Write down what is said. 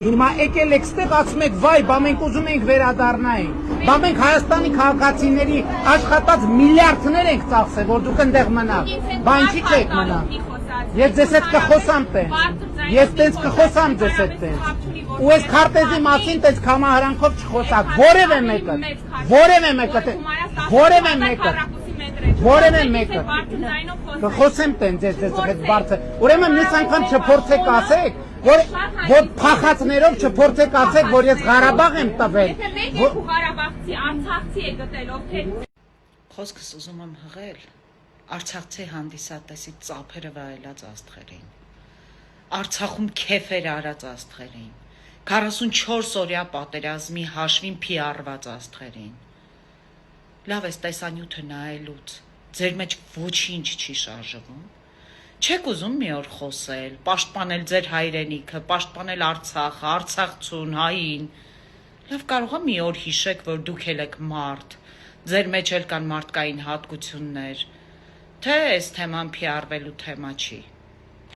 Հիմա եկել եք ստեղ ասում եք վայ, բա մենք ուզում ենք վերադառնայինք, բա մենք Հայաստանի քաղաքացիների աշխատած միլիարդներ ենք ծախսել, որ դուք այնտեղ մնաք, բա ինչի՞ չեք մնա։ Ես ձեզ հետ կխոսամ տենց, ես տենց կխոսամ ձեզ հետ տենց, ու այս քարտեզի մասին տենց կամահարանքով չխոսակ, որևէ մեկը, կխոսեմ տենց ձեզ հետ բարձր, ուրեմն մյուս անգամ չփորձեք ասեք, որ փախածներով չփորձեք ասեք, որ ես Ղարաբաղ եմ տվել։ Եթե մեկ եք ու Ղարաբաղցի, Արցախցի է գտել, ովքեր Խոսքս ուզում եմ հղել Արցախցի հանդիսատեսի ծափերը վայելած աստղերին, Արցախում քեֆեր արած աստղերին, 44 օրյա պատերազմի հաշվին PR-ված աստղերին։ Լավ էս տեսանյութը նայելուց, ձեր մեջ ոչինչ չի շարժվում։ Չեք ուզում մի օր խոսել, պաշտպանել ձեր հայրենիքը, պաշտպանել Արցախը, Արցախցուն, հային։ Լավ կարող է մի օր հիշեք, որ դուք էլ եք մարդ, ձեր մեջ էլ կան մարդկային հատկություններ, թե այս թեման PR-վելու թեմա չի։